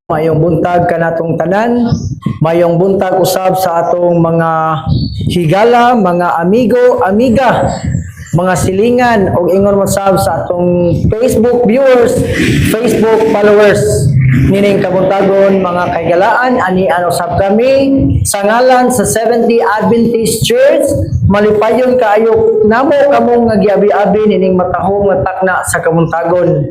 Mayong buntag kanatong tanan, mayong buntag usab sa atong mga higala, mga amigo, amiga, mga silingan o ingon mo sab sa atong Facebook viewers, Facebook followers. Nining kabuntagon mga kaigalaan, ani ano sab kami sa ngalan sa 70 Adventist Church, malipayon kaayo namo kamong nga giabi-abi nining matahong nga takna sa kabuntagon.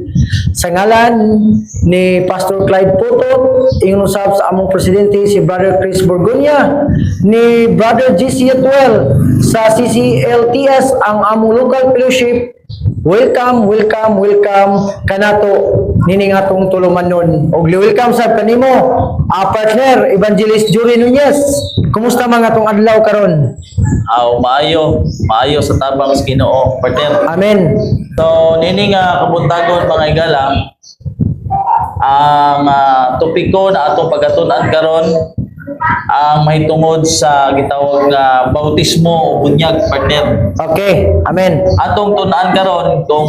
Sa ngalan ni Pastor Clyde Putot, ingon usab sa among presidente si Brother Chris Borgonya, ni Brother GC Atuel sa CCLTS ang among local fellowship. Welcome kanato nining atong tulumanon. Og welcome sa kanimo partner Evangelist Jory Nunez. Kumusta mga atong adlaw karon? Maayo sa tabang sa Ginoo, partner. Amen. So nini nga kabuntagon mga igala, ang topiko na atong pagatunan karon ang mahitungod sa gitawag nga bautismo o bunyag, partner. Okay, amen. Atong tunan karon kung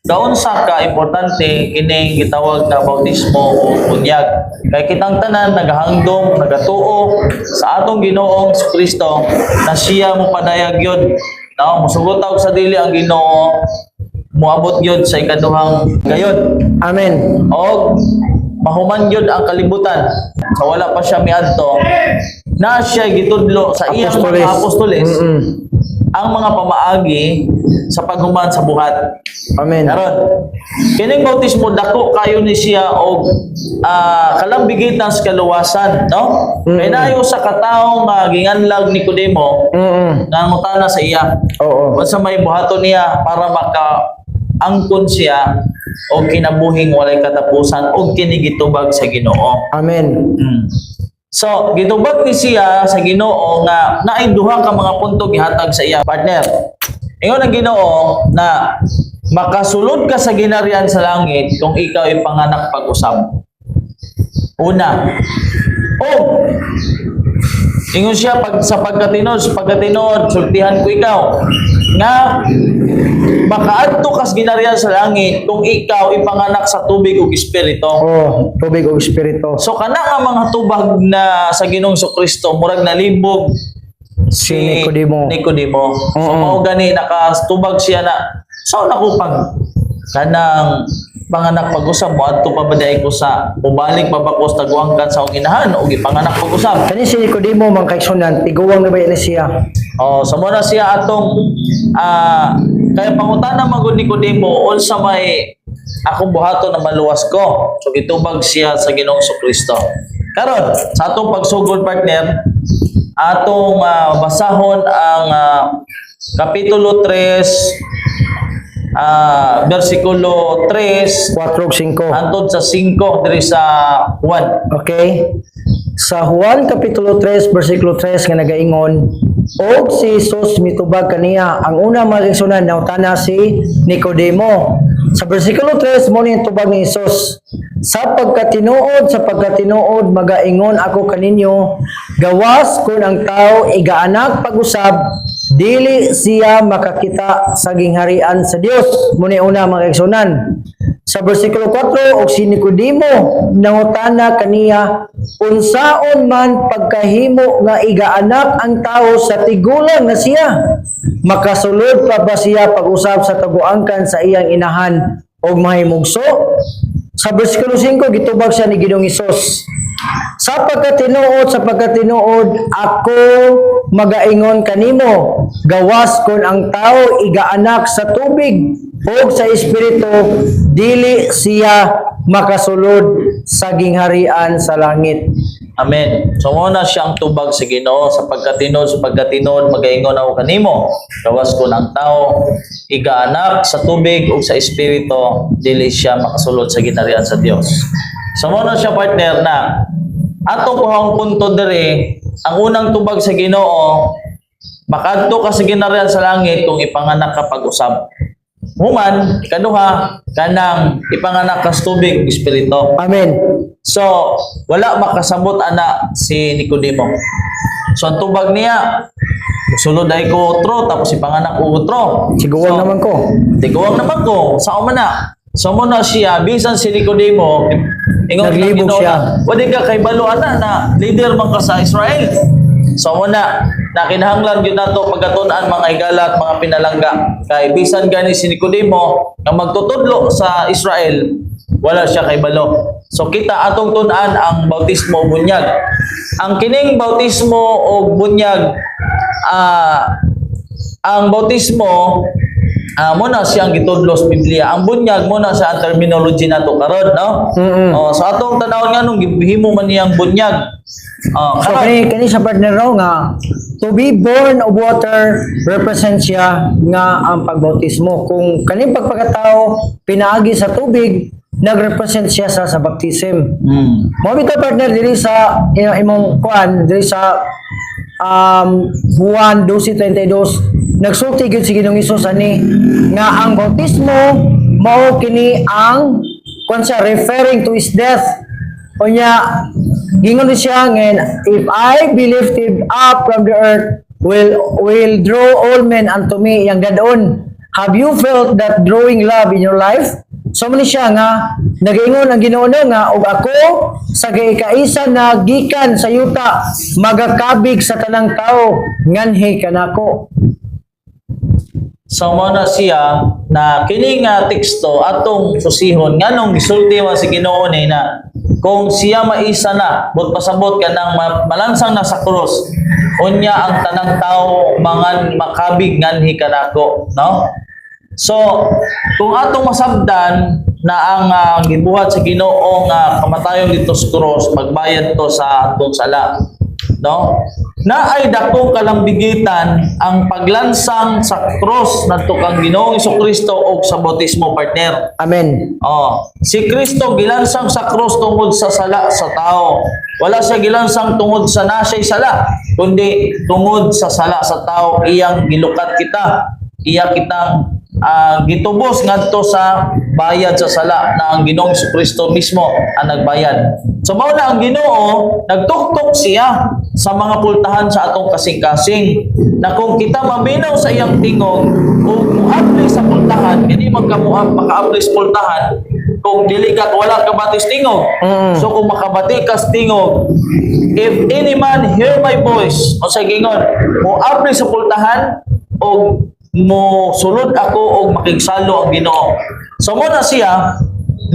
gaon sa ka importante kining gitawag nga bautismo o bunyag. Kay kitang tanan nagahangdom, nagatuo sa atong Ginoong Kristo na siya mo padayag yun. No, musugutaw sa dili ang Ginoo, muabot yun sa ikaduhang gayon. Amen. O mahuman yun ang kalibutan. So wala pa siya miadto na siya gitudlo sa iyang mga apostoles ang mga pamaagi sa paghuman sa buhat. Amen. Karon, kining bautismo dako kayo ni siya og kalambigitan sa kaluwasan, no? Kay nayo sa katawo nga ginganlag ni Nicodemo nga ngutana sa iya. Oo. Unsa may buhaton niya para angkon siya o kinabuhing walay katapusan o kinigitubag sa Ginoo. Amen. So, gitubag ni siya sa Ginoo nga naay duha ka mga punto gihatag sa iya, partner. Ingon ang Ginoo na makasulod ka sa ginarian sa langit kung ikaw ay panganak pag-usab. Una, ingon siya sa pagkatinod, sultihan ko ikaw nga makaadto kas ginarian sa langit kung ikaw ipanganak sa tubig ug espiritu. Tubig ug espiritu. So kana nga mga tubag na sa Ginoong Kristo murag nalibog si Nicodemo. So mao gani nakatubag siya na so nakupag kanang panganak pag-usab mo adto pa baday ko sa ubalik babakos taguangkan sa akong inahan ug ipanganak pag-usab. Kani si Nicodemo man kaigsunan tiguwang na ba ni siya? So muna siya atong kaya pangutana magud ni Nicodemo unsa may akong buhaton na maluwas ko. So gitubag siya sa Ginoong Kristo. Karon sa atong pagsugod, partner, atong basahon ang kapitulo 3 versikulo 3 4-5 antod sa 5 diri sa Juan. Okay. Sa Juan kapitulo 3 versikulo 3 nga nagaingon, og si Jesus mitubag kaniya. Ang una magigsunan nautana si Nicodemo. Sa versikulo 3 mo ni tubag ni Jesus, sa pagkatinuod magaingon ako kaninyo, gawas kun ang tao igaanak pag-usab, dili siya makakita sa gingharian sa Dios. Muni una magigsunan. Sa versikulo 4, og si Nicodemo nangutana kaniya, unsaon man pagkahimo nga igaanak ang tao sa tigulang na siya, makasulod pa ba siya pag-usab sa taguangkan sa iyang inahan og mahimugso? Sa versikulo 5 gitubag siya ni Ginoong Hesus, sa pagkatinuod ako magaingon kanimo, gawas kun ang tao igaanak sa tubig o sa espiritu, dili siya makasulod sa gingharian sa langit. Amen. So muna siya ang tubag sa Ginoo sa pagkatinod magaingon ako kanimo, gawas kun ang tao igaanak sa tubig o sa espiritu, dili siya makasulod sa ginharian sa Dios. So muna siya, partner, na atong kuhang punto diri, ang unang tubag sa Ginoo, makadto ka sa ginharian sa langit kung ipanganak ka pag-usab. Human, ikaduha, kanang ipanganak ka sa tubig, espiritu. Amen. So, wala makasabot ana si Nicodemo. So, ang tubag niya, sulod ay ko utro, tapos ipanganak ko utro. Siguwang naman ko. Tiguwang naman ko. Sao man na? So mo na siya, bisan si Nicodemo, ingon Naglibog siya. Wadi ka kay balo na leader man ka sa Israel. So mo na kinahanglan gyud nato pagkatun-an mga higala at mga pinalangga. Kay bisan gani si Nicodemo nga magtutudlo sa Israel, wala siya kay balo. So kita atong tun-an ang bautismo o bunyag. Ang kining bautismo o bunyag, ang bautismo muna siyang gitudlo sa Biblia. Ang bunyag muna sa terminology nato karon, no? So atong tanawon nga nung gihimo man niyang bunyag. So kani sa partner raw nga to be born of water represent siya nga ang pagbautismo. Kung kaning pagpakatao pinaagi sa tubig, nagrepresent siya sa baptism. Mo bitaw partner diri sa imong kuan diri sa Juan 12:32 nagsulti gyud si Ginoong Hesus ani nga ang bautismo mao kini ang kuan siya referring to his death. Unya gingon siya nga if I be lifted up from the earth will draw all men unto me yang dadon. Have you felt that drawing love in your life? So man siya nga nagaingon ang Ginoo nga ug ako sa kaisa na gikan sa yuta magakabig sa tanang tao nganhi kanako. So mo na siya na kining teksto atong susihon nganong gisulti man si Ginoo ni na kung siya maisa na but pasabot ka nang malansang na sa krus unya ang tanang tao mangan makabig nganhi kanako, no? So kung atong masabdan na ang gibuhat sa Ginoo nga kamatayon dito sa krus magbayad to sa atong sala, no? Na ay dakong kalambigitan ang paglansang sa cross ngadto kang Ginoong Jesucristo o sa bautismo, partner. Amen. Si Kristo gilansang sa cross tungod sa sala sa tao. Wala siya gilansang tungod sa nasay sala, kundi tungod sa sala sa tao iyang gilukat kita. Iya kitang gitubos ngadto sa bayad sa sala na ang Ginoong Jesucristo mismo ang nagbayad. So mao na ang Ginoo nagtuktok siya sa mga pultahan sa atong kasing-kasing na kung kita maminaw sa iyang tingog o muapli sa pultahan, hindi maka-apply sa pultahan kung dili ka wala ka batis tingog. So kung makabati ka sa tingog, if any man hear my voice, o sa gingon, muapli sa pultahan o mo sulod ako og makigsalo ang Ginoo. So mo na siya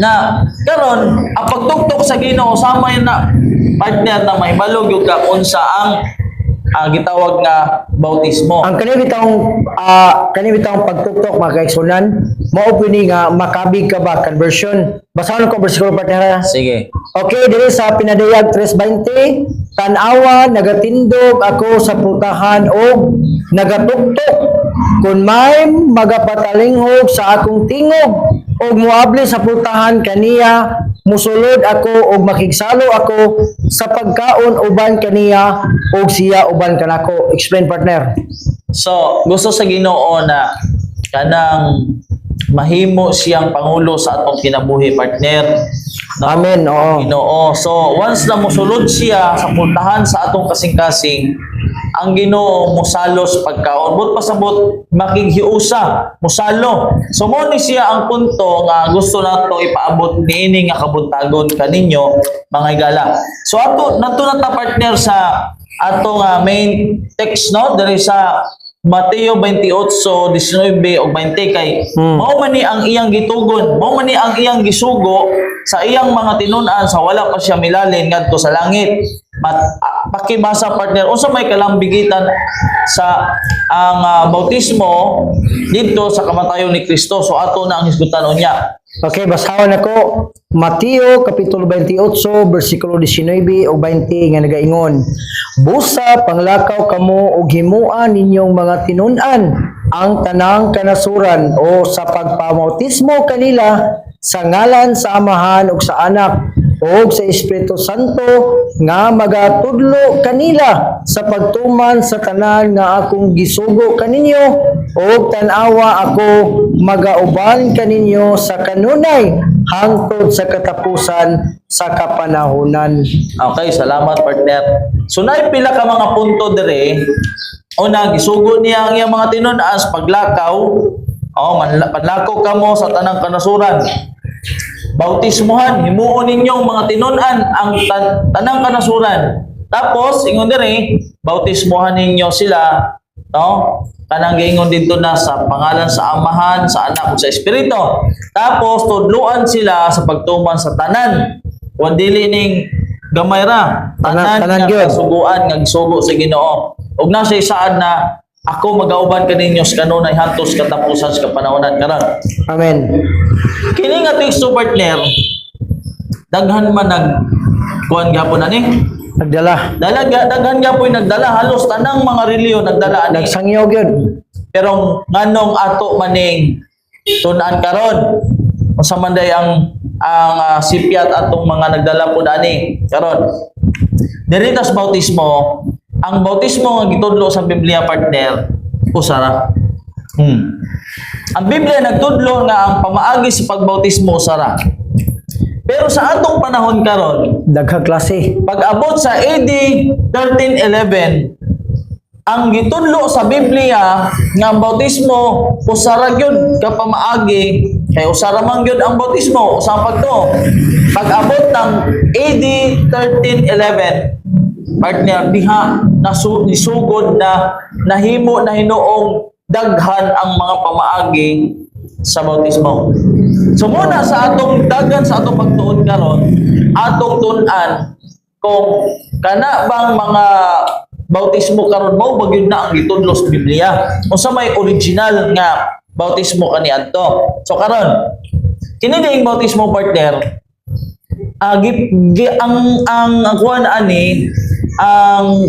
na karon ang pagtuktok sa Ginoo sama yun na partner na mahibalog yung ka unsa ang gitawag nga bautismo. Ang kani bitang pagtuktok mga kaigsunan mao pini nga makabig ka ba conversion. Basahan ko bersikulo partner. Sige. Okay, diri sa Pinadayag 3:20, tan-awa nagatindog ako sa putahan o nagatuktok kun may magapatalinghog sa akong tingog og muabli sa putahan kaniya musulod ako og makigsalo ako sa pagkaon uban kaniya og siya uban kanako. Explain partner. So gusto sa Ginoo na kanang mahimo siyang pangulo sa atong kinabuhi, partner. No? Amen. Oo. Ginoo. So once na musulod siya sa pultahan sa atong kasing-kasing, ang Ginoo musalo sa pagkaon. But pasabot makighiusa, musalo. So mo ni siya ang punto nga gusto nato ipaabot niini nga kabuntagon kaninyo mga higala. So ato nato na ta partner sa atong main text, no, diri sa Mateo 28:19 o 20 kay mao man ni ang iyang gitugon, mao man ni ang iyang gisugo sa iyang mga tinun-an sa wala pa siya milalin ngadto sa langit. Pakibasa partner unsa may kalambigitan sa ang bautismo dito sa kamatayon ni Kristo. So ato na ang hisgutan unya. Okay, basahan ako Mateo kapitulo 28 bersikulo 19 o 20 nga nagaingon, busa panglakaw kamo og himuan ninyong mga tinun-an ang tanang kanasuran o sa pagpamautismo kanila sa ngalan sa Amahan ug sa Anak ug sa Espiritu Santo nga magatudlo kanila sa pagtuman sa tanan nga akong gisugo kaninyo ug tan-awa ako magauban kaninyo sa kanunay hangtod sa katapusan sa kapanahunan. Okay, salamat partner. So naay pila ka mga punto dire. Una, gisugo niya ang iyang mga tinun-an sa paglakaw. Panlakaw kamo sa tanang kanasuran. bautismuhan, himuon ninyong mga tinunan ang tanang kanasuran. Tapos ingon diri, bautismuhan ninyo sila, no? Kanang giingon dito na sa pangalan sa Amahan, sa Anak ug sa Espiritu. Tapos tudluan sila sa pagtuman sa tanan. Wan dili ning gamay ra, tanan Tanan nga gyud. kasuguan nga gisugo sa Ginoo. Ug na siya saad na ako magauban kaninyo sa kanunay hantos katapusan sa kapanahonan karon. Amen. Kini nga teksto partner, daghan man kuan gyapon ani. Nagdala. Daghan gyapon nagdala, halos tanang mga reliyon nagdala ani. Nagsangyaw yun. Pero nganong ato maning tun-an karon? Unsa man day ang sipyat atong mga nagdala pud ani karon? Diri tas bautismo, ang bautismo nga gitudlo sa Biblia partner, usara. Ang Biblia nagtudlo nga ang pamaagi sa pagbautismo usara. Pero sa atong panahon karon, Daghang klase. pag-abot sa AD 1311, ang gitudlo sa Biblia nga ang bautismo usara gyud ka pamaagi kay usara man gyud ang bautismo usa pagto. Pag-abot ng AD 1311, partner diha nisugod na nahimo na hinuong daghan ang mga pamaagi sa bautismo. So muna sa atong daghan sa atong pagtuon karon, atong tun-an kung kana bang mga bautismo karon mao bagyod na ang gitudlo sa Biblia. Unsa may original nga bautismo kaniadto. So karon, kini ding bautismo partner, ang kuan ani, ang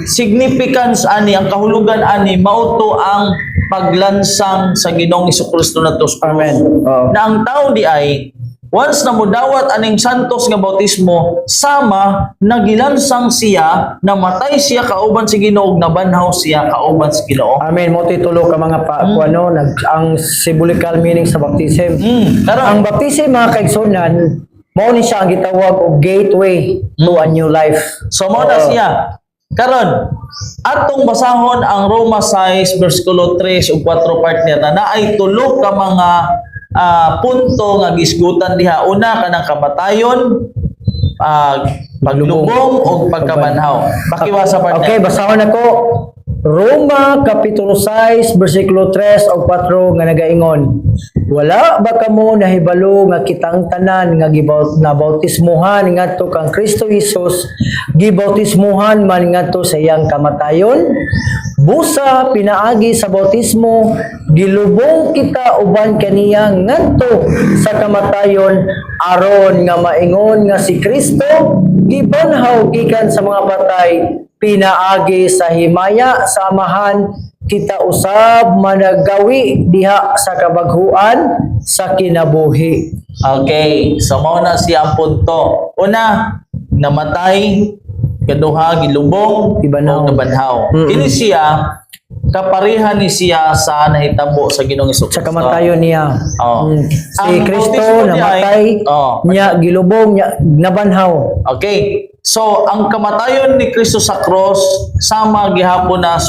significance ani, ang kahulugan ani mao to ang paglansang sa Ginoong Hesukristo nato sa krus. Amen. Oo. Na ang tao di ay once na mudawat aning santos nga bautismo, sama nagilansang siya, namatay siya kauban si Ginoo, nabanhaw siya kauban si Ginoo. Amen. Mo titulo ka mga ano, ang symbolical meaning sa baptism. Karon, Ang baptism mga kaigsunan, mao ni siya ang gitawag og gateway to a new life. so mo na siya. Karon, atong basahon ang Roma 6 versikulo 3 ug 4 partner na naay tulo ka mga punto nga gisgutan diha. Una kanang kamatayon, paglubong ug pagkabanhaw. Pakiwasa partner. Okay, basahon ako. Roma Kapitulo 6 versikulo 3 o 4 nga nagaingon, wala ba kamo nahibalo nga kitang tanan nga nabautismuhan ngadto kang Kristo Hesus gibautismuhan man ngadto sa iyang kamatayon? Busa pinaagi sa bautismo gilubong kita uban kaniya ngadto sa kamatayon aron nga maingon nga si Kristo gibanhaw gikan sa mga patay, pinaagi sa himaya sa Amahan kita usab managawi diha sa kabaghuan sa kinabuhi. Okay, so mao na siya ang punto. Una, namatay, kaduha gilubong, Ibanhaw. o nabanhaw. Kini siya kapareha ni siya sa nahitabo sa Ginoong Hesukristo. Sa kamatayon niya. Oh. Si Ang Kristo bautismo niya namatay, ay- oh. niya gilubong, niya nabanhaw. Okay. So, ang kamatayon ni Kristo sa cross sama gihapon na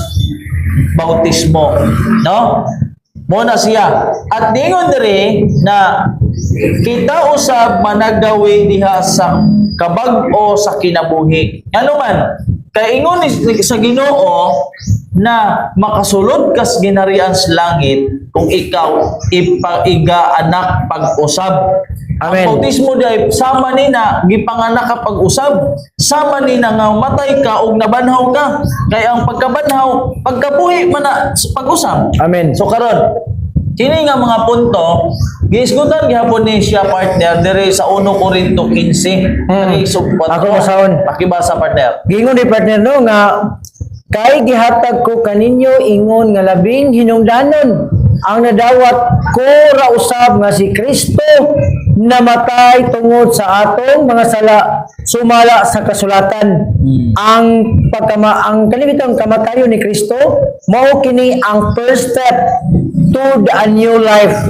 bautismo, no? Muna siya. At dingon diri na kita usab managawi diha sa kabag-o sa kinabuhi. Ano man, kay ingon ni sa Ginoo na makasulod kas ginharian sa langit kung ikaw ipaiga anak pag-usab. Amen. Ang bautismo di sama ni na gipanganak ka pag-usab, sama ni na nga matay ka ug nabanhaw ka. Kay ang pagkabanhaw, pagkabuhi man na sa pag-usab. Amen. So karon, kini nga mga punto, giisgutan gihapon ni siya partner diri sa 1 Corinto 15. Diri subot. Ako basahon. Pakibasa partner. Gingon ni partner no nga kay gihatag ko kaninyo ingon nga labing hinungdanon ang nadawat ko ra usab nga si Kristo namatay tungod sa atong mga sala sumala sa kasulatan. Ang kanibitang kamatayon ni Kristo mao kini ang first step to a new life.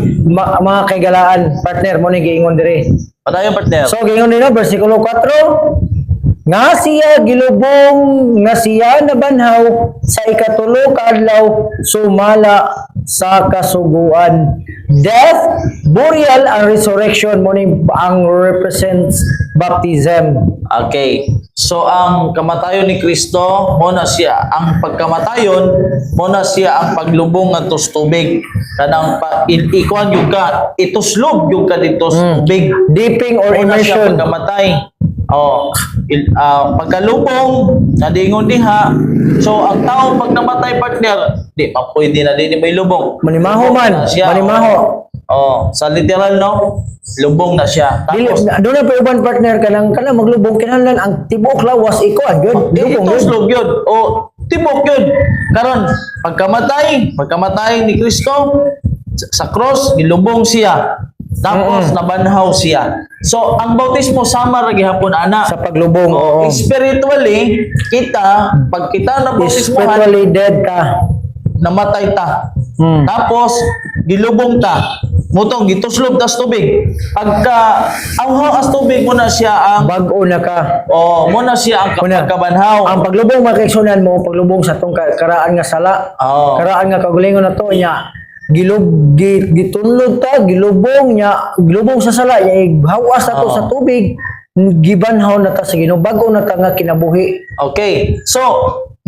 Mga kaigalaan partner mo ni giingon diri. Padayon partner. So gingon nila bersikulo 4, nga siya gilubong nga siya nabanhaw sa ikatulo ka adlaw sumala sa kasuguan. Death, burial, and resurrection mo ni ang represents baptism. Okay. So ang kamatayon ni Kristo mo na siya ang pagkamatayon mo na siya ang paglubong ngadto sa tubig kanang ikuan yung ka ituslob yung ka dito sa tubig. Dipping or Mo na siya immersion. pagkamatay. Pagkalubong nadingon diha. So ang tao pag namatay partner, di pa pwede na din may lubong. Manimaho man, Lubong na siya. manimaho. Sa literal no, lubong na siya. Dili, Tapos doon na pa uban partner kanang maglubong kinahanglan ang tibok lawas ikuan yun. Lubong yun. ituslog yun. O tibok yun. Karon pagkamatay ni Kristo sa cross, gilubong siya. Tapos nabanhaw siya. So ang bautismo sama ra gihapon ana. Sa paglubong, oo. Spiritually, pag kita na bautismohan, Spiritually dead ka. namatay ta. Hmm. Tapos gilubong ta. Mutong gituslob tas tubig. Pagka awhaw as tubig mo na siya ang Bag-o na ka. mo na siya ang Una, pagkabanhaw. Ang paglubong makiksunan mo, paglubong sa tong karaan nga sala. Oo. Karaan nga kagulingon na to niya. Gitunlod ta, gilubong sa sala, hawas na to Oo. sa tubig, gibanhaw na ta sa Ginoo, bago na ta nga kinabuhi. Okay. So,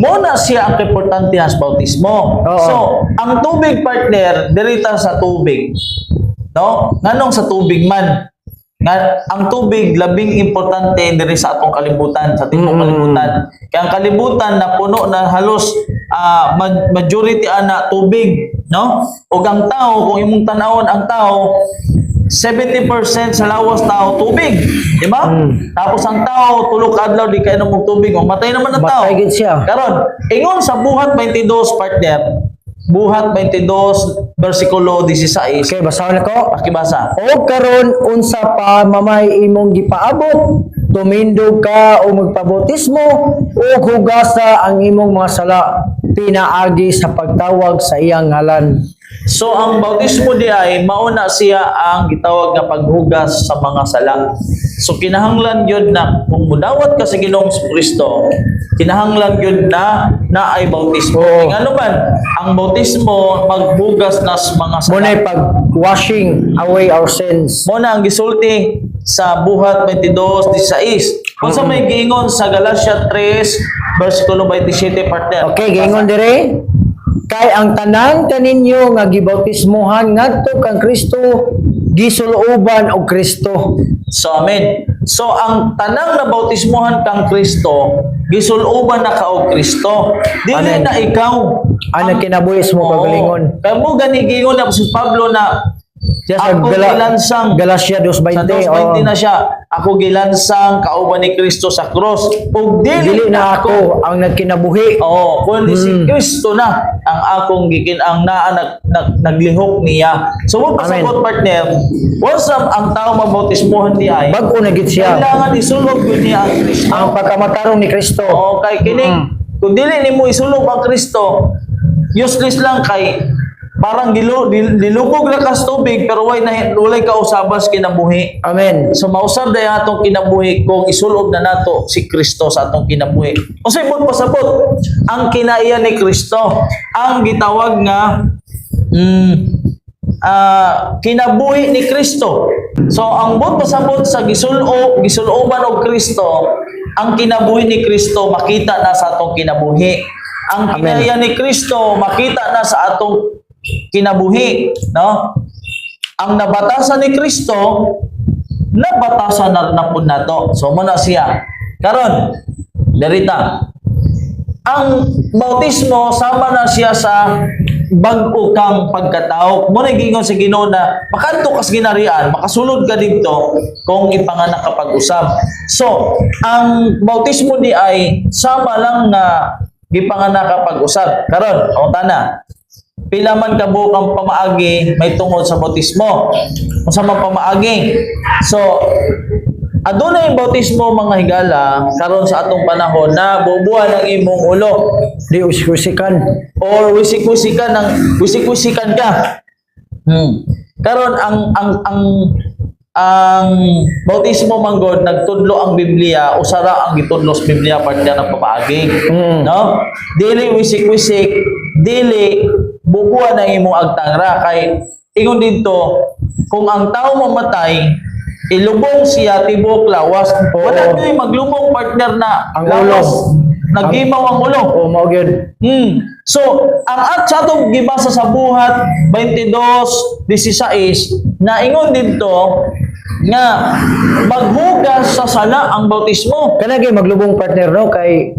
muna siya ang importante sa bautismo. Oo. So, ang tubig partner, dirita sa tubig. No? Nganong sa tubig man? Ang tubig labing importante diri sa atong kalibutan, sa tibok kalibutan. Kaya ang kalibutan na puno na halos majority ana tubig, no? Ug ang tao, kung imong tan-awon ang tao, 70% sa lawas tao tubig, di ba? Tapos ang tao tulog adlaw di kay nang tubig, matay naman ang tao. Matay gid siya. Karon, ingon sa buhat 22 partner, buhat 22 bersikulo 16. Okay, basahan ako. Pakibasa. O karon unsa pa mamay imong gipaabot, tumindog ka o magpabautismo o hugasa ang imong mga sala pinaagi sa pagtawag sa iyang ngalan. So ang bautismo di ay mauna siya ang gitawag nga paghugas sa mga sala. So kinahanglan yun na kung mudawat ka sa Ginoong Kristo, kinahanglan yun na ay bautismo. Oo. Ano man, ang bautismo maghugas na sa mga sala. Muna pag washing away our sins. Muna ang gisulti sa buhat 22:16. Kung sa may giingon sa Galatia 3 versikulo 27 partner. Okay, gingon dire. Kay ang tanan kaninyo nga gibautismohan ngadto kang Kristo gisuluban og Kristo. So amen. So ang tanang na bautismohan kang Kristo, gisuluban na ka og Kristo. Dili Amen. na ikaw Ang kinabuhis mo kagalingon. Kaya mo gani giingon na si Pablo na Diya sa ako gilansang Galatia sa 2:20. 2:20 na siya. Ako gilansang kauban ni Kristo sa cross. Ug Dili na ako ang nagkinabuhi. kundi si Kristo na ang akong ang naglihok niya. So mo Amen. pasabot partner, once ang tao mabautismohan di ay, Bag-o na gid siya. kailangan isulog yun niya ang Kristo. Ang pagkamatarong ni Kristo. Oo, kay kining kung dili nimo isulog ang Kristo, useless lang kay parang dilubog na ka sa tubig pero walay kausabas kinabuhi. Amen. So mausab na atong kinabuhi kung isulog na nato si Kristo sa atong kinabuhi. Unsay mo pasabot ang kinaiya ni Kristo, ang gitawag nga kinabuhi ni Kristo. So ang bot pasabot sa gisuloban og Kristo, ang kinabuhi ni Kristo makita na sa atong kinabuhi. Ang kinaiya ni Kristo makita na sa atong kinabuhi, no? Ang nabatasan ni Kristo, nabatasan na po nato. So muna siya. Karon, darita. Ang bautismo sama na siya sa bag-o kang pagkatao. Muna gingon sa Ginoo na makanto kas ginarian, makasulod ka dito kung ipanganak ka pag-usab. So, ang bautismo di ay sama lang na gipanganak ka pag-usab. Karon, o tana. Pila man kabuok ang pamaagi may tungod sa bautismo. Unsa man pamaagi? So, adunay yung bautismo mga higala karon sa atong panahon na bubuhan ang imong ulo Di usikusikan. or wisik-wisikan ka. Karon ang ang bautismo manggod nagtudlo ang Biblia usara ang gitudlo sa Biblia partner ng papaagi. No? Dili wisik-wisik, dili bubuan ang imong agtangra kay ingon dito kung ang tao mamatay ilubong siya tibok lawas. Wala nyo'y maglubong partner na Ang lawas. ulo. Nagimaw ang ulo. O mao gyud. So, ang at sa atong gibasa sa buhat 22:16 na ingon dito nga maghugas sa sala ang bautismo. Kana gyud maglubong partner no kay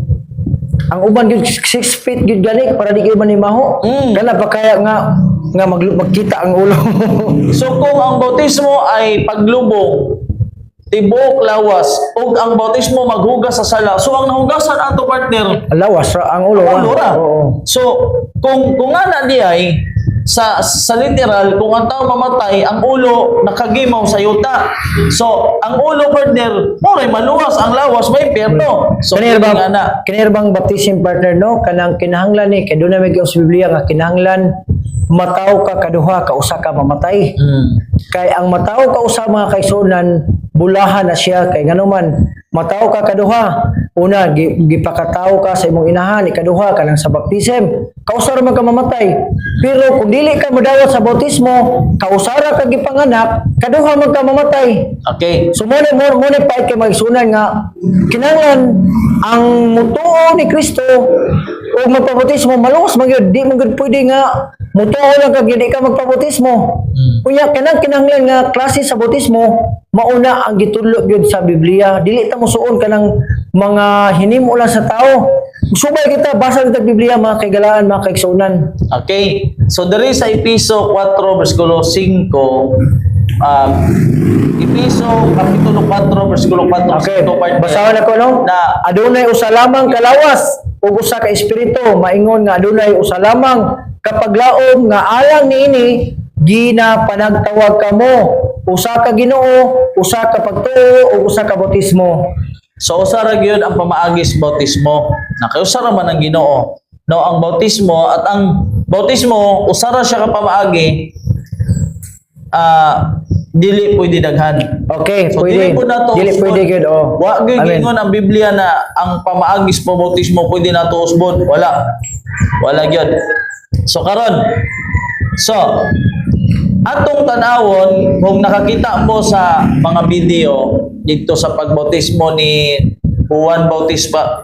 ang uban gyud 6 feet gyud gani para di gyud manimaho. Kana pa kaya nga magkita ang ulo. So kung ang bautismo ay paglubong, tibok lawas, ug ang bautismo maghugas sa sala, so ang nahugasan ato partner Lawas ra ang ulo. ang lura. Oo. So, kung ana di ay sa literal, kung ang tao mamatay, ang ulo nakagimaw sa yuta. So, ang ulo partner, moray maluwas, ang lawas may perno. So, Kanir bang ana. baptism partner no kanang kinahanglan ni kay dunay may sa Biblia nga kinahanglan mataw ka kaduha ka usa ka mamatay. Kay ang mataw ka usa mga kaisunan bulahan na siya kay nganuman mataw ka kaduha una gipakataw ka sa imong inahan ikaduha ka lang sa baptism kausara man ka mamatay pero kung dili ka modawat sa bautismo kausara ka gipanganak kaduha man ka mamatay. Okay. So muna pa kay magsunan nga kinahanglan ang mutuo ni Kristo o magpabautismo maluwas man gyud di man gyud pwede nga mutuo lang ka di ka magpabautismo. Kunya kinahanglan nga klase sa bautismo mauna ang gitudlo gyud sa Biblia dili ta musuon kanang mga hinimo lang sa tao. Subay kita basa kita Biblia mga kaigalaan mga kaigsunan. Okay. So, dari sa Episo 4, versikulo 5, Episo, kapitulo 4, versikulo 4, Okay, ito, partner, basahan ako no. na Adunay usa lamang kalawas ug usa ka espiritu maingon nga adunay usa lamang kapaglaom nga alang niini ginapanagtawag kamo usa ka Ginoo usa ka pagtuo ug usa ka bautismo. so usa ra gyud ang pamaagis bautismo. Nakiusa ra man ang Ginoo. No, ang bautismo at ang bautismo usa ra siya ka pamaagi. Dili pwede daghan. Okay, So, pwede. dili po na to Dili usbon. pwede gyud oh. Wa gyud Amen. gingon ang Biblia na ang pamaagis po bautismo pwede nato usbon. Wala gyud. So karon. So atong tanawon kung nakakita mo sa mga video dito sa pagbautismo ni Juan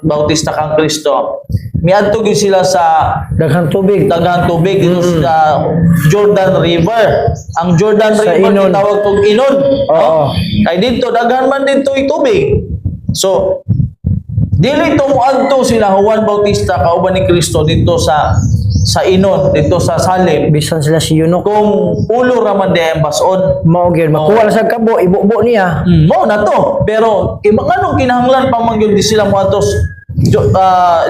Bautista kang Kristo. Miadto gyud sila sa Daghang tubig. daghang tubig dito sa Jordan River. Ang Jordan Sa River Inon. gitawag kog Inon. Oo. Kay dito daghan man dito tubig. So dili to moadto sila Juan Bautista kauban ni Kristo dito sa Inon, dito sa Salim. Bisan sila si Yunok. Kung ulo ra man di ang bason. Mao gyud makuha lang sa kabo ibubo niya. Mao na to. Pero anong kinahanglan pa man gyud di sila moadto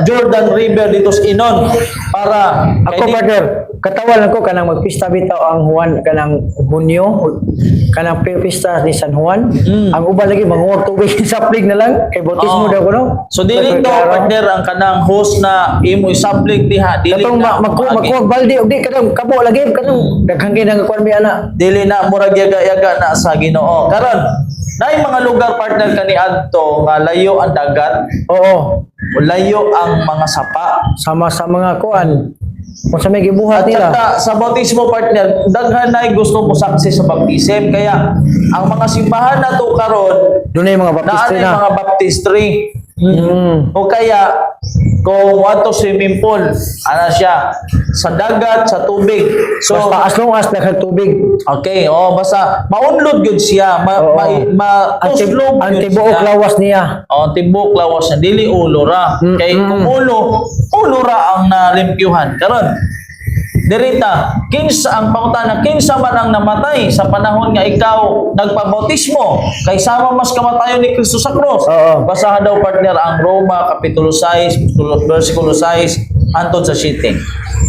Jordan River dito sa Inon para Ako partner, katawan ako kanang magpista bitaw ang Juan kanang Hunyo kanang pista ni San Juan. Ang uban lagi manguwag tubig sa plig na lang kay bautismo daw ko no. So dili to partner ang kanang host na imo isablig diha dili Katong na makuwag balde og di kanang kabo lagi kanang daghang ginang kuan mi ana. dili na murag yaga-yaga na sa Ginoo. Karon naay mga lugar partner kani adto nga layo ang dagat, Oo. layo ang mga sapa. Sama sa mga kuan. Kung sa may gibuhat At nila. saka sa bautismo partner, daghan na gusto mo saksi sa baptism. Kaya ang mga simbahan na to karon Dunay mga baptistry na na. mga baptistry. O kaya kung wato swimming pool, ana siya sa dagat, sa tubig. So Basta as long as daghang tubig. okay, basta maunlod gyud siya, Oo. tuslog gyud Antibuok siya. lawas niya. Tibok lawas na dili ulo ra. Kay kung ulo ra ang nalimpyuhan. Karon dirita, kinsa ang pangutana, kinsa man ang namatay sa panahon nga ikaw nagpabautismo kay sama mas kamatayon ni Kristo sa krus. Oo. Basahan daw partner ang Roma kapitulo 6 versikulo 6 antod sa 7.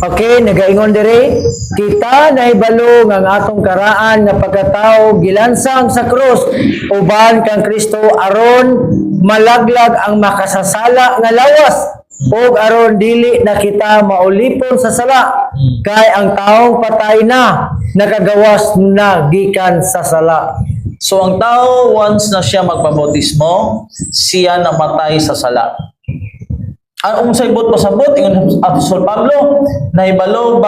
Okay, nagaingon diri, kita nahibalo nga ang atong karaan nga pagkatao gilansang sa krus uban kang Kristo aron malaglag ang makasasala nga lawas ug aron dili na kita maulipon sa sala kay ang taong patay na nakagawas na gikan sa sala. So ang tao, once na siya magpabautismo, siya namatay sa sala. Ang saybot pasabot, ingon Apostol Pablo, nahibalo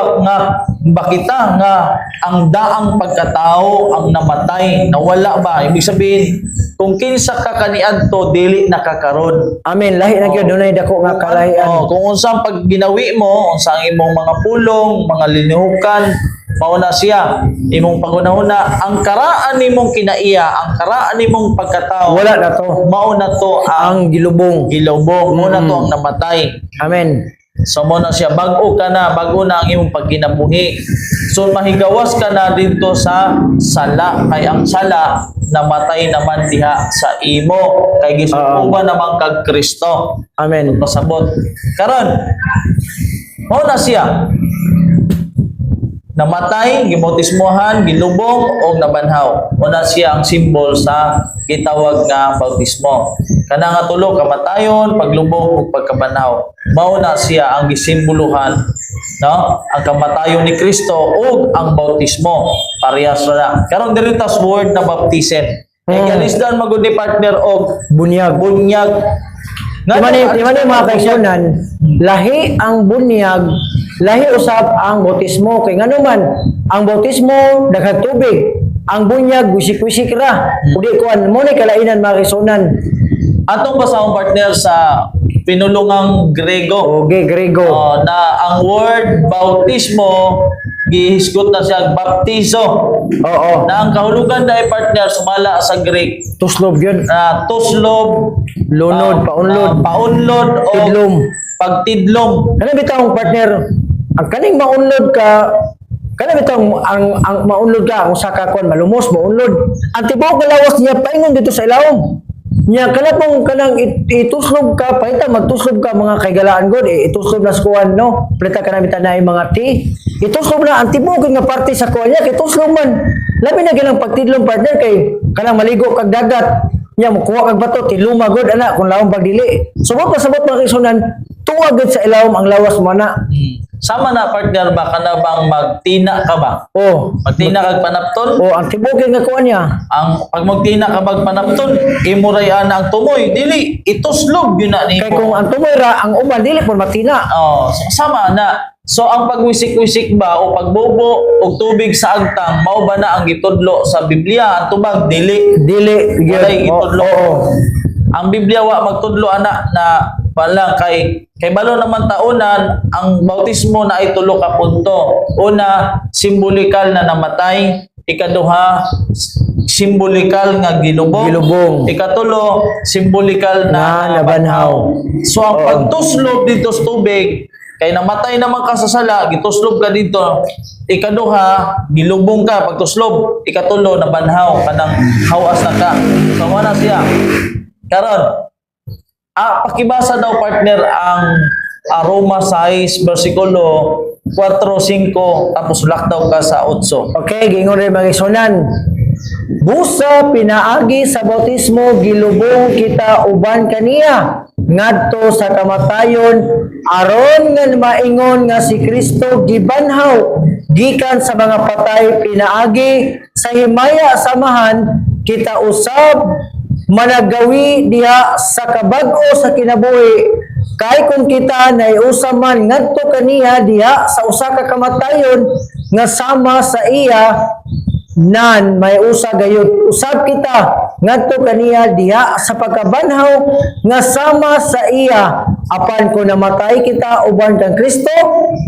bakita nga ang daang pagkatao ang namatay, nawala ba? Ibig sabihin, kung kinsa ka kaniadto dili nakakaron. Amen. Lahi na gyud dunay dako nga kalahian. Kung unsang pag ginawi mo, unsang imong mga pulong, mga linihukan, mauna siya, imong pangunahuna, ang karaan nimong kinaiya, ang karaan nimong pagkatao, Wala na to. mauna to ang Ang gilubong. gilobong, mauna to ang namatay. Amen. So mo na siya, bago na ang imong pagkinabuhi. So mahigawas ka na dito sa sala, kay ang sala namatay naman diha sa imo, kay gisukuban naman kag Kristo. Amen. Pasabot. Karon, mo na siya, namatay, gibautismohan, gilubong o nabanhaw. Una siya ang simbol sa gitawag nga bautismo. Kana nga tulo, kamatayon, paglubong ug pagkabanhaw. Mauna siya ang gisimboluhan, no? Ang kamatayon ni Kristo ug ang bautismo. Parehas na. Karon diri tas word na baptism. Kanisdan magud ni partner og Bunyag. bunyag. Di man yung mga kaigsunan, lahi ang bunyag, lahi usab ang bautismo. Kay ngano man, ang bautismo daghang tubig, ang bunyag wisik-wisik ra. Udi kuan mo ni kalainan mga kaigsunan. Atong basahon partner sa pinulungang Grego. Okay, Grego. Na ang word bautismo gihisgot na siya baptizo. Oo. Na ang kahulugan dahil partner sumala sa Greek Tuslob yun. na tuslob, Lunod, paunlod. paunlod o Tidlom. pagtidlom. Kana bitawng partner, ang kaning maunlod ka, kana bitawng ang maunlod ka, kung sa kakon malumos maunlod. Ang tibuok nga lawas niya paingon dito sa ilawom. Nya kana pong kanang ituslob ka, paita magtuslob ka mga kaigalaan god, ituslob na sa kuwan no. Plita ka na bitanay mga ti. Ituslob na ang tibuok nga parte sa kuwan niya, ituslob man. Labi na ganang pagtidlom partner kay kanang maligo kag dagat. Nya mo kuha kag bato tiluma god ana kung lawom pagdili. So mo pasabot mga kaigsunan, tuwa gid sa ilawom ang lawas mo na. Sama na partner ba kana bang magtina ka ba? Oh, Magtina kag panapton? oh ang tibuok nga kuwan niya. Ang pag magtina ka bag panapton, imurayan ang tumoy, dili ituslog yun na Kay nimo. kung ang tumoy ra ang uban dili pon matina. Oh, sama na. So ang pagwisik-wisik ba o pagbobo og tubig sa agtang mao ba na ang gitudlo sa Biblia? Ang tubag dili. Dili Walay gyud. gitudlo. Oo. Ang Biblia wa magtudlo ana na wala kay balo naman taunan ang bautismo na ay tulo ka punto. Una, simbolikal na namatay. Ikaduha, simbolikal nga gilubong. Gilubong. Ikatulo, simbolikal Na na nabanhaw. So ang Oo. pagtuslob dito sa tubig, kay namatay naman ka sa sala, gituslob ka dito. Ikaduha, gilubong ka pagtuslob. Ikatulo, nabanhaw, kanang hawas na ka. So wala siya. Karon, pakibasa daw partner ang Roma 6 versikulo 4-5 tapos lakdaw ka sa 8. Okay, gingon rin mga isunan. Busa pinaagi sa bautismo gilubong kita uban kaniya ngadto sa kamatayon aron nga maingon nga si Kristo gibanhaw gikan sa mga patay pinaagi sa himaya samahan kita usab managawi diha sa kabag-o sa kinabuhi kay kung kita naiusa man ngadto kaniya diha sa usa ka kamatayon nga sama sa iya nan may usa gayud usab kita ngadto kaniya diha sa pagkabanhaw nga sama sa iya apan kung namatay kita uban kang Kristo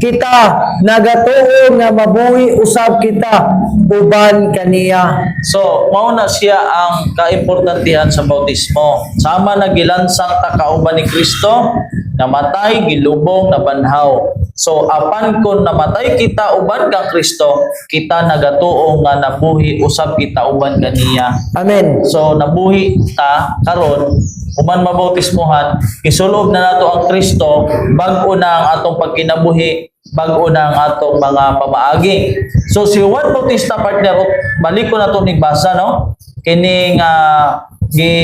kita nagatuo nga mabuhi usab kita uban kaniya. So, mao na siya ang kaimportantihan sa bautismo. Sama na gilansang takauban ni Kristo, namatay, gilubong, nabanhaw. So, apan kung namatay kita uban kang Kristo, kita nagatuo nga nabuhi usab kita uban kaniya. Amen. So, nabuhi ta karon uban mabautismohan, isulob na nato ang Kristo, bag-o na ang atong pagkinabuhi, bag-o na ang atong mga pamaagi. So si Juan Bautista partner, balik ko na to ning basa no. Kining gi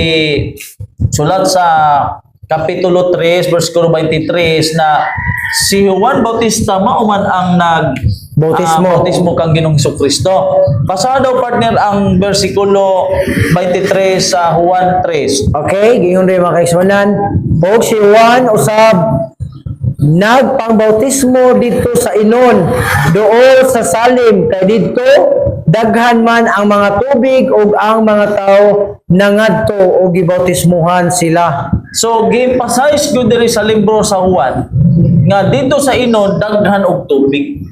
sulat sa Kapitulo 3, versikulo 23 na si Juan Bautista mauman ang bautismo kang Ginoong Jesucristo. Pasado partner ang bersikulo 23 sa Juan 3. Okay, gingon rin mga kaigsunan. Og si Juan usab nagpangbautismo dito sa Inon, dool sa Salim, kay dito daghan man ang mga tubig ug ang mga tao nangadto og gibautismuhan sila. So gi-emphasize gyud diri sa libro sa Juan nga dito sa Inon daghan og tubig.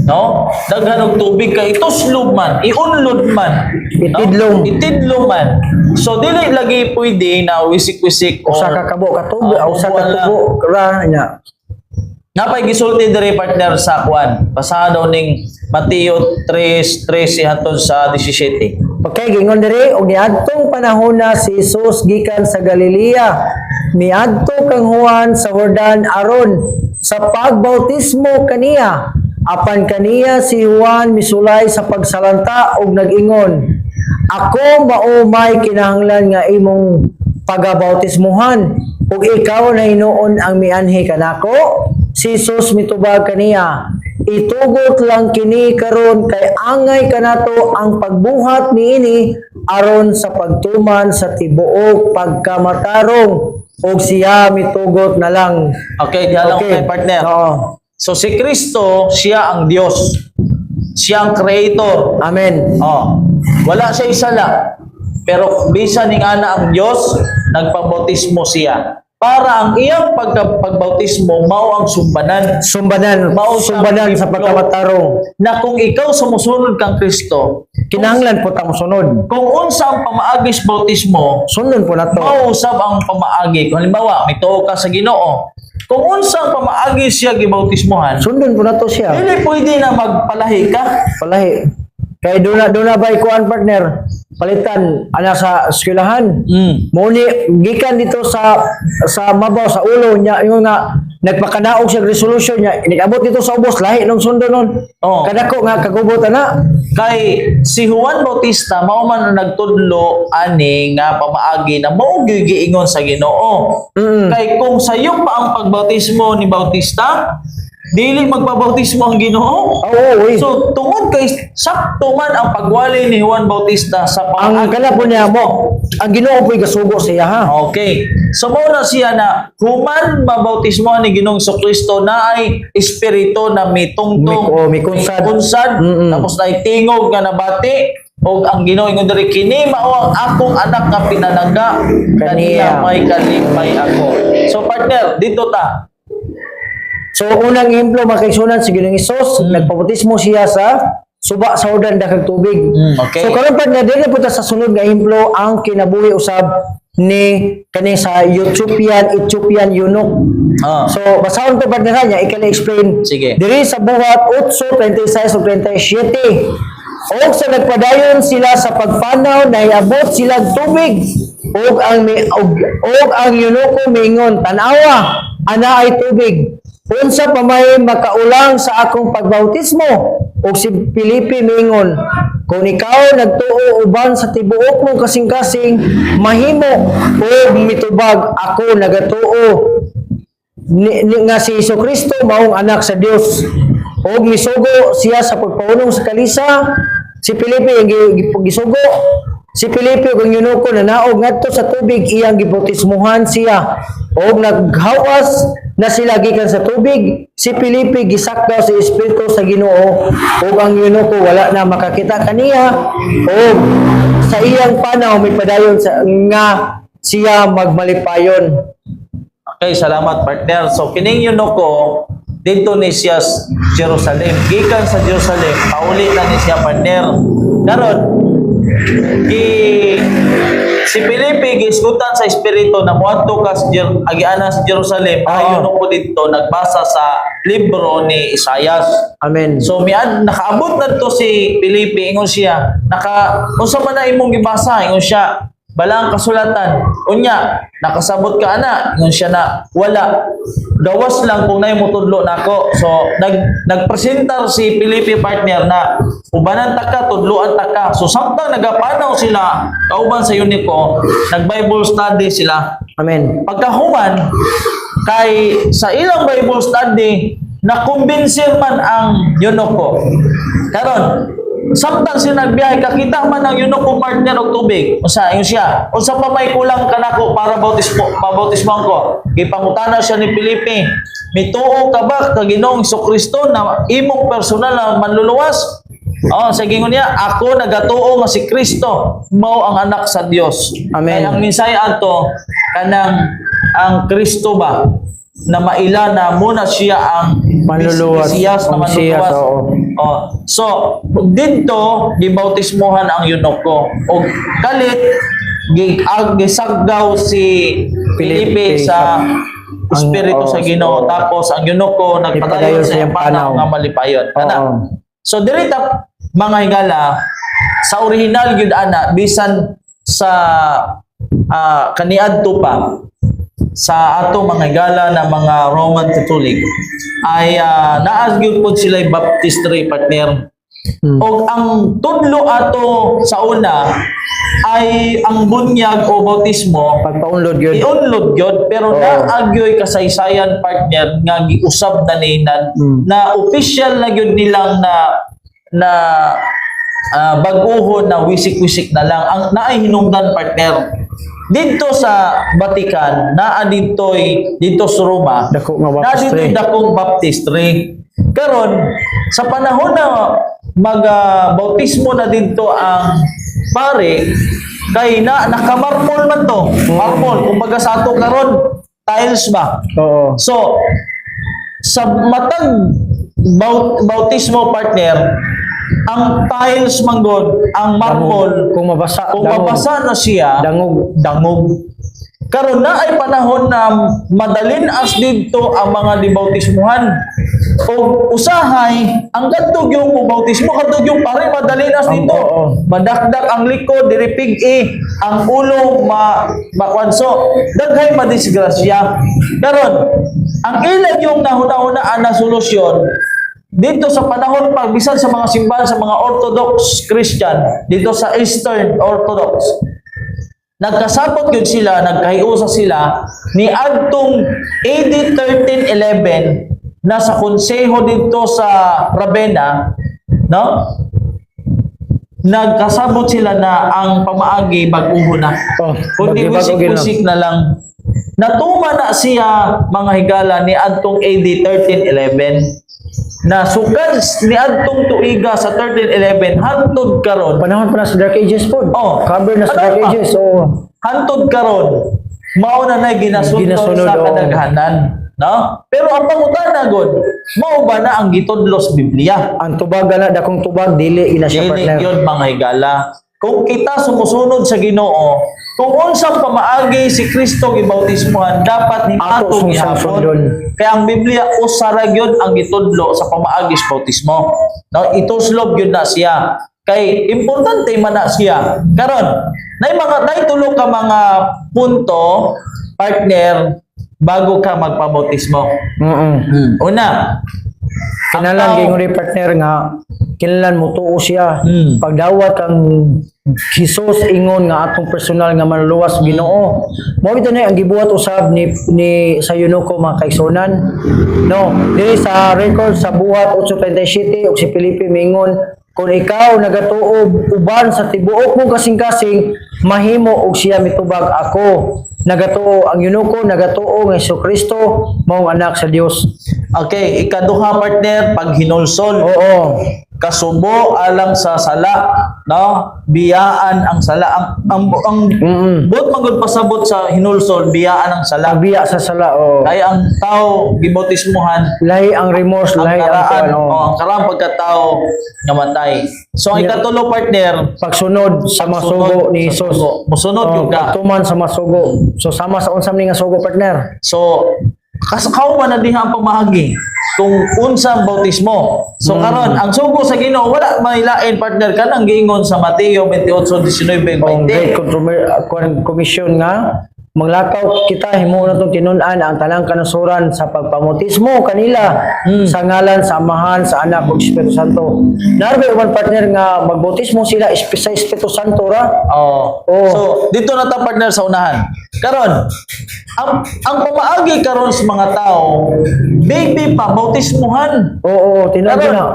No? Daghan og tubig kay ituslob man, iunlod man, Itidlom. no? Itidlom man. So dili lagi pwede na wisik-wisik Usa ka kabo ka tubig, usa ka wala. tubo ra nya. Napay gisulti diri partner sa Juan. Pasado ning Mateo 3:13 hangtod sa 17. Okay, gingon diri og niadtong panahon na si Jesus gikan sa Galilea, miadto kang Juan sa Jordan aron sa pagbautismo kaniya. Apan kaniya si Juan misulay sa pagsalanta og nag-ingon, ako mao may kinahanglan nga imong pagabautismuhan ug ikaw na hinuon ang mianhi kanako. Si Jesus mitubag kaniya, itugot lang kini karon kay angay kanato ang pagbuhat niini aron sa pagtuman sa tibuok pagkamatarong ug siya mitugot na lang. Okay, diha lang okay, partner. Oo. So si Kristo, siya ang Dios. Siya ang creator. Amen. Oh. Wala siya isa lang. Pero bisan ning ana ang Dios, nagpabautismo siya. Para ang iyang pagbautismo mao ang sumbanan. Sumbanan sa pagkamatarong. Na kung ikaw sumusunod kang Kristo, Kinahanglan po tang sunod. kung unsa ang pamaagis bautismo, Sunod po na to. mausab ang pamaagi. Kung halimbawa, mituo ka sa Ginoo, kung unsa ang pamaagi siya gibautismohan, Sundon po na to siya. dili pwede na magpalahi ka. Palahi. Kay doon na ba kuan partner? Palitan ana sa eskwelahan. Muni gikan dito sa mabaw sa ulo niya yung nga nagpakadaog siya resolution niya inabot dito sa ubos lahi nung sundo nun. Oo. Kadako nga kagubot na. Kay si Juan Bautista mao man ang nagtudlo ani nga pamaagi na mao gyud giingon sa Ginoo. Kay kung sayo pa ang pagbautismo ni Bautista, dili magpabautismo ang Ginoo. Oo, uy. So tungod kay sakto man ang pagwali ni Juan Bautista sa Ang pamaagi. kana po niya mo, ang Ginoo po'y gasugo siya ha. Okay. So mao na siya na human mabautismo ni Ginoong Jesucristo na ay espiritu na mitungtong, Mikunsad. tapos na tingog nga nabati og ang Ginoo ingon diri kini mao ang akong anak nga pinanaga kaniya may kalimay ako. So partner, dito ta. So unang ehemplo makigsunan si Ginoong Hesus, nagpabautismo siya sa suba sa Jordan dakag tubig. Okay. So karon pa na dili po ta sa sunod nga ehemplo ang kinabuhi usab ni kani sa Ethiopian eunuch. So basahon ko partner niya ikali-explain. Sige. Diri sa buhat 8:26 ug 37. Og sa nagpadayon sila sa pagpanaw nahiabot sila tubig og ang eunuko mingon tan-awa ana ay tubig. Unsa pa may makaulang sa akong pagbautismo? O si Felipe mingon, kung ikaw nagtuo uban sa tibuok mong kasing-kasing, mahimo o mitubag ako nagatuo nga si Jesucristo maong anak sa Dios. O misugo siya sa pagpaunong sa kalisa, si Felipe ang gisugo. Si Felipe kung yunuko na naog ngadto sa tubig iyang gibautismuhan siya og naghawas na sila gikan sa tubig. Si Felipe gisakdaw sa espiritu sa Ginoo ug ang yunuko wala na makakita kaniya og sa iyang panaw may padayon sa nga siya magmalipayon. Okay, salamat partner. So kining eunuko dito ni siya sa Jerusalem. Gikan sa Jerusalem, pauli na ni siya partner. Karon si Felipe gisgutan sa espiritu na muadto ka sa agiana sa Jerusalem. Ayon ko dito nagbasa sa libro ni Isaias. Amen. So nakaabot na to si Felipe, ingon siya, unsa man na imong gibasa, ingon siya, balang kasulatan. Unya, nakasabot ka ana, ingon siya na wala. Dawas lang kung nay mo tudlo nako. So nagpresentar si Felipe partner na ubanan ta ka, tudloan ta ka. So samtang nagapanaw sila kauban sa uniko, nag-Bible study sila. Amen. Pagkahuman, kay sa ilang Bible study, nakumbinsir man ang eunuko. Karon, samtang siya nagbiyahe, kakita man ang eunuko partner og tubig. Usa, yun siya. Unsa pa may kulang kanako para pabautismohan ko. Gipangutana siya ni Felipe, mituo ka ba ka Ginoong Jesucristo na imong personal na manluluwas? Oh, sa gingon niya, ako nagatuo nga si Kristo mao ang anak sa Dios. Amen. Kaya ang minsay ato kanang ang Kristo ba na maila na muna siya ang Manluluwas. Mesiyas na Mesiyas, manluluwas. oo. Oh, so dito gibautismohan ang eunuko og kalit gisagdaw si Felipe sa Espiritu oo, sa Ginoo, tapos ang eunuko nagpadayon sa iyang panaw nga malipayon. Ana. Oo. So dirita mga higala sa original gyud ana bisan sa kaniadto pa sa ato mga higala na mga Roman Catholic ay naas gyud pod sila baptistry partner. Og ang tudlo ato sa una ay ang bunyag o bautismo Pagpaunlod yun. iunlod gyud pero Oo. naagyoy kasaysayan partner nga giusab na ninan na official na gyud nilang na bag-ohon na wisik-wisik na lang ang naay hinungdan partner dito sa Vatican naa dito sa Roma Dako nga na baptistry. dito dakong baptistry karon sa panahon na mag-bautismo na dito ang pare kay nakamarmol man to marmol kumbaga sa ato karon tiles ba Oo. so sa matag bautismo partner ang tiles manggod ang marmol Kung mabasa. kung dangog. mabasa na siya dangog karon na ay panahon na madalin as dito ang mga dibautismuhan o usahay ang kadtog yung bautismo kadtog yung pare madalin as dito oo. madakdak ang likod diri pig-i ang ulo makwanso daghay madisgrasya karon ang ilang yung nahuna-hunaan na solusyon dito sa panahon pa bisan sa mga simbahan sa mga Orthodox Christian dito sa Eastern Orthodox nagkasabot yun sila nagkahiusa sila ni adtong AD 1311 na sa konseho dito sa Ravenna no nagkasabot sila na ang pamaagi bag-uho na Oh, kundi bagi-bago gina. wisik-wisik na lang natuma na siya mga higala ni adtong AD 1311 na sukad ni adtong tuiga sa 1311 hantod karon Panahon pa na sa Dark Ages po. Oh. Cover na sa Dark Ano pa? Ages. Oo. hantod karon mao na ginasunod Ginasunod, sa oo. kadaghanan no pero ang pangutana gud mao ba na ang gitudlo sa Biblia Ang tubag na dakong tubag dili ina siya dili partner. gyud mga higala kung kita sumusunod sa Ginoo kung unsang pamaagi si Kristo gibautismohan dapat ni Ato ato sungsundon. gihapon kaya ang Biblia usara gyud ang gitudlo sa pamaagi sa bautismo no ituslob gyud na siya kay importante man na siya karon nay tulo ka mga punto partner bago ka magpabautismo una Kinalan gingon ni partner nga kinahanglan mo tuo siya. Mm. Pagdawat kang Hesus ingon nga atong personal nga manluwas Ginoo. Mao ito na ang gibuhat usab ni sa eunuko mga kaigsunan. No, dili sa record sa buhat 8:37 ug si Felipe mingon kung ikaw nagatuo uban sa tibuok mo kasing-kasing mahimo og siya mitubag ako. Nagatuo ang eunuko nagatuo nga Jesucristo mao ang anak sa Dios. okay ikaduha partner pag hinulsol Oo. kasubo alang sa sala no biyaan ang sala ang buot magud pasabot sa hinulsol biyaan ang sala Pagbiya sa sala o ay ang tao gibautismohan lahi ang remorse, ang lahi ang karaan ano, ang karaan pagkatao nga matay so ang ikatulo partner pagsunod sa masugo ni sa Jesus. sugo. Musunod yung ka. Pagtuman sa masugo. So sama sa unsam ni nga sugo partner. So, kasakaw man na diha ang pamahagi kung unsa ang bautismo. So karon ang sugo sa Ginoo wala mailain partner kanang giingon sa Mateo 28:19 Ang great 20. commission nga maglakaw kita himo na tong tinun-an ang tanang kanasuran sa pagpamotismo kanila sa ngalan sa Amahan, sa Anak ug Espiritu Santo. Narbe uban partner nga magbotismo sila sa Espiritu Santo ra. Oh. Oh. So, dito na ta partner sa unahan. Karon, ang pamaagi karon sa mga tao, baby pa bautismuhan. Oo, tinuod Karon, na.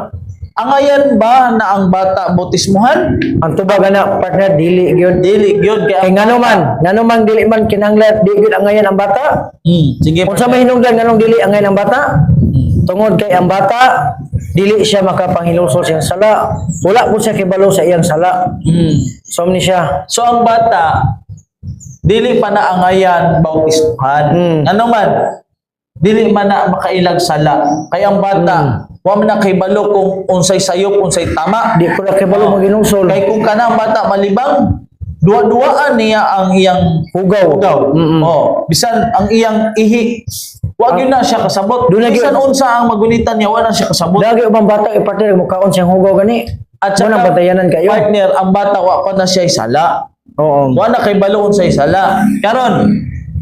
angayan ba na ang bata bautismuhan? Ang tubag na partner dili gyud. Dili gyud kay Kay ngano man dili man kinahanglan di gyud angayan ang bata. Sige. Kung sa mahinungdan nganong dili angayan ang bata, tungod kay ang bata dili siya makapanghilusol sa iyang sala. Wala po siya kibalo sa iyang sala. So ni siya. So ang bata dili pa na angayan bautismuhan. Ano man dili man na makailag sala. Kay ang bata wa man na kahibalo kung unsay sayop unsay tama. Di ko na kibalo maghinungsol. Kay kung kana ang bata malibang, duwa-duwaan niya ang iyang Hugaw. Oh, bisan ang iyang ihi, wag yun na siya kasabot. Doon na Bisan gyud. unsa ang magunitan niya, wala na siya kasabot. Lagi ubang bata partner mukaon siyang hugaw gani. At Mo nang batayanan kayo. partner, ang bata wa pa na siya isala. Oo. Wa na kay baloon sa isala. Karon,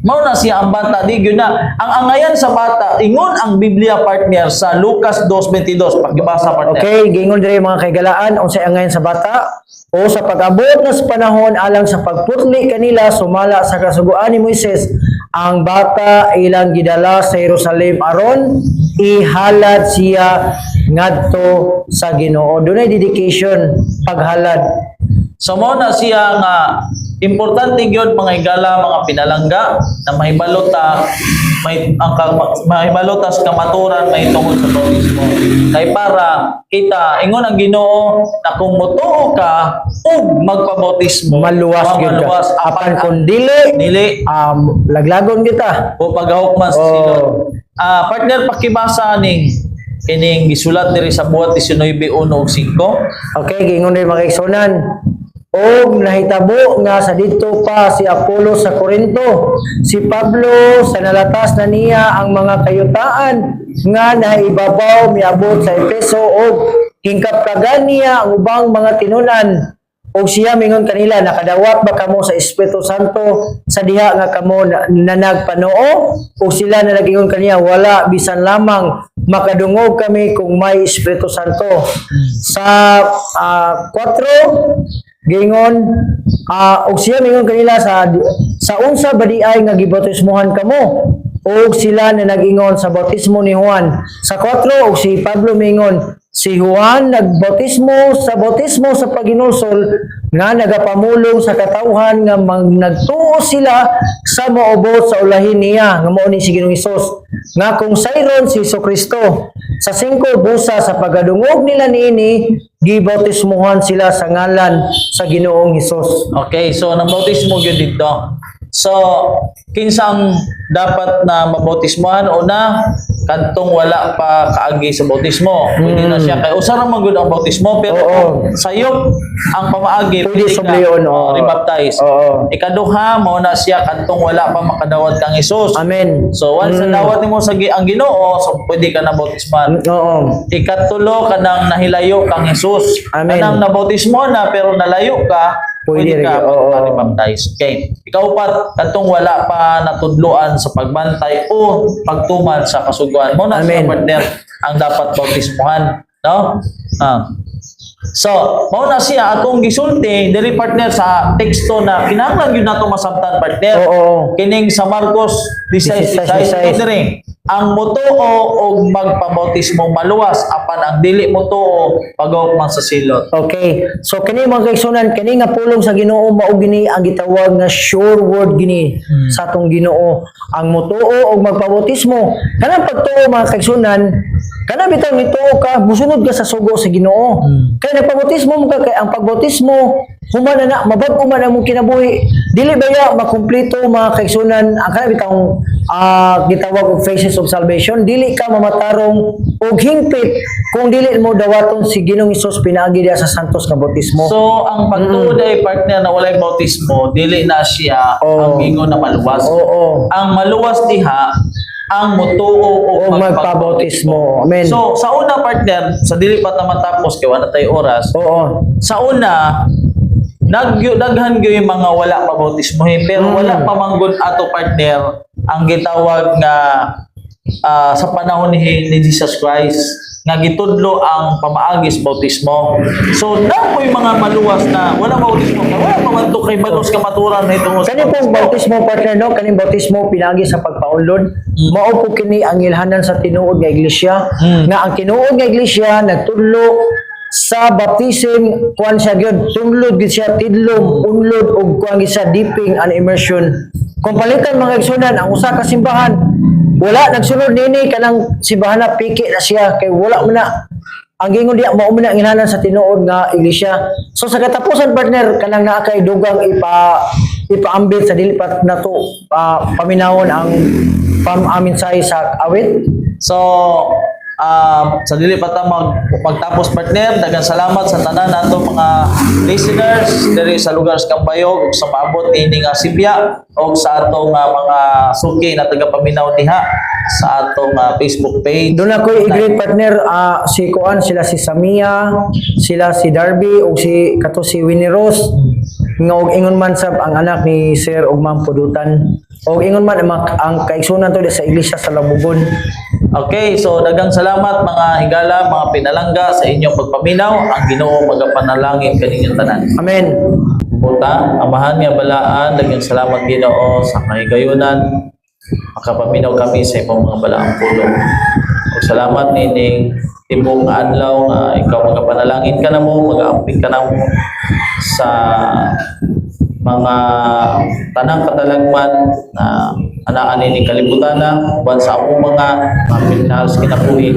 mao na siya ang bata di gyud na. Ang angayan sa bata, ingon ang Biblia partner sa Lucas 2:22, pakibasa partner. Okay, gingon diri mga kaigalaan unsay angayan sa bata o sa pag-abot na sa panahon alang sa pagputli kanila sumala sa kasuguan ni Moises ang bata ilang gidala sa Jerusalem aron ihalad siya ngadto sa Ginoo. Dunay dedication paghalad. So mao na siya nga importante gyud mga higala, mga pinalangga na mahibalota mahibalota sa kamaturan may tungod sa bautismo. Kay para kita ingon ang Ginoo na kung motuo ka ug magpabautismo Maluwas gyud maluwas ka. Apan ang kung dili dili laglagon kita. o paghahukman sa Oh. silot. Partner pakibasa kining gisulat diri sa buhat 19:1-5. Okay, gingon diri mga kaigsunan. Og nahitabo nga sa didto pa si Apollo sa Corinto, si Pablo sa nalatas na niya ang mga kayutaan nga naibabaw miabot sa Efeso og hingkapkagan niya ang ubang mga tinunan. O siya mingon kanila, nakadawat ba kamo sa Espiritu Santo sa diha nga kamo na nagpanoo? O sila na nagingon kaniya, wala, bisan lamang makadungog kami kung may Espiritu Santo. Sa 4, gingon, o siya mingon kanila sa unsa ba di ay nga gibautismohan kamo? O sila na nagingon sa bautismo ni Juan. Sa 4, o si Pablo mingon, si Juan nagbautismo sa paginulsol nga nagapamulong sa katawhan nga nagtuo sila sa moobot sa ulahin niya nga mao ni si Ginoong Hesus nga kung sayron si Jesucristo sa 5 busa sa pagadungog nila niini gibautismohan sila sa ngalan sa Ginoong Hesus. Okay, so nang bautismo gyud dito. So, kinsang dapat na mabautismohan o na kantong wala pa kaagi sa bautismo. Pwede na siya kay usa ra man gyud ang bautismo pero Oo. sayop ang pamaagi Pwede subliyon, oo. rebaptize. Oo. Ikaduha mao na siya kantong wala pa makadawat kang Hesus. Amen. So once na dawat nimo sa ang Ginoo, so pwede ka na bautisman. Oo. Ikatulo kanang nahilayo kang Hesus. Amen. Kanang nabautismo na pero nalayo ka, Pwede pwede ka rin, oo. mag-baptize. Okay. Ikaw katong wala pa natudloan sa pagbantay o pagtuman sa kasuguan mo na Amen. sa partner ang dapat bautismohan, no? So, mao na siya atong gisulti diri partner sa teksto na kinahanglan gyud nato masabtan partner. Oo. Kining sa Marcos 16:16 diri. Ang motuo og magpabautismo maluwas apan ang dili motuo pagawman sa silot. Okay. So kini mga kaigsunan, kini nga pulong sa Ginoo mao gini ang gitawag nga sure word gini sa atong Ginoo. Ang motuo og magpabautismo. Kanang pagtuo mga kaigsunan, kana bitaw nituo ka, musunod ka sa sugo sa Ginoo. Kaya nagpabautismo mo ka kay ang pagbautismo human na mabag-o man ang mong kinabuhi. Dili baya makumpleto mga kaigsunan ang kana bitaw gitawag og phases of salvation, dili ka mamatarong og hingpit kung dili mo dawaton si Ginoong Hesus pinaagi diha sa santos nga bautismo. So, ang pagtuod ay partner na walay bautismo, dili na siya ang ingon na maluwas. Oo. Ang maluwas diha ang motuo o O magpabautismo. Amen. So, sa una partner, sa dili pa ta matapos kay wala tay oras, Oo. sa una daghan gyud yung mga wala pa bautismo pero wala pa manggod ato partner ang gitawag nga sa panahon ni Jesus Christ nga gitudlo ang pamaagis bautismo. So na yung mga maluwas na wala bautismo, wala pa man to kay banos kamaturan nitong Kani pong bautismo partner no, kaning bautismo pinagi sa pagpaunlod. Mao po kini ang ilhanan sa tinuod nga iglesia nga ang tinuod nga iglesia nagtudlo sa baptism kuan siya gyud tunlod gid siya tidlom unlod og kuan gid siya dipping and immersion. Kung palitan mga igsunan ang usa ka simbahan wala nagsunod nini kanang simbahan na piki na siya kay wala man na ang gingon diya mao man na ang ilhanan sa tinuod nga iglesia. So sa katapusan partner kanang naa kay dugang ipaambit sa dili pa nato paminawon ang pamaminsay sa awit. So, sa dili pa ta magtapos partner, daghang salamat sa tanan nato mga listeners diri sa lugar sa Kampayog ug sa maabot ini nga Sibya ug sa atong mga suki na tagapaminaw diha sa atong Facebook page. Doon ako i-greet partner si Kuan, sila si Samia, sila si Darby ug si Winnie Rose. Nga og ingon man sab ang anak ni Sir ug Ma'am Pudutan. Og ingon man ang kaigsunan to sa iglesia sa Labugon. Okay, so daghang salamat mga higala, mga pinalangga sa inyong pagpaminaw. Ang Ginoo magapanalangin kaninyong tanan. Amen. Puta, amahan nga balaan, daghang salamat Ginoo sa kahigayunan. Makapaminaw kami sa imong mga balaang pulong. Ug salamat nining tibok nga adlaw nga ikaw magapanalangin ka namo, mag-aamping ka namo sa mga tanang katalagman na anaan ni kalibutan na uban sa among mga pinahal sa kinabuhi.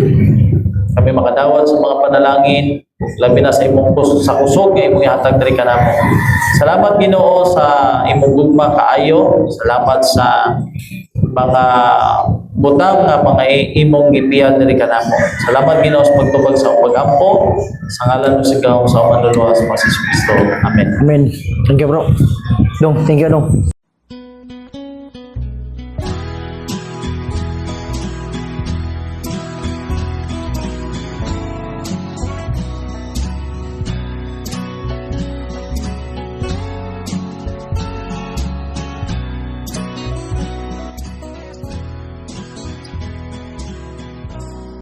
Kami makadawat sa mga panalangin, labi na sa imong sa kusog nga imong ihatag diri kanamo. Salamat Ginoo sa imong gugma kaayo. Salamat sa mga butang nga mga imong gipian diri kanamo. Salamat Ginoo sa pagtubag sa pag-ampo sa ngalan mo sigaw sa manluluwas sa Kristo. Amen. Amen. Thank you bro. Dong, thank you dong.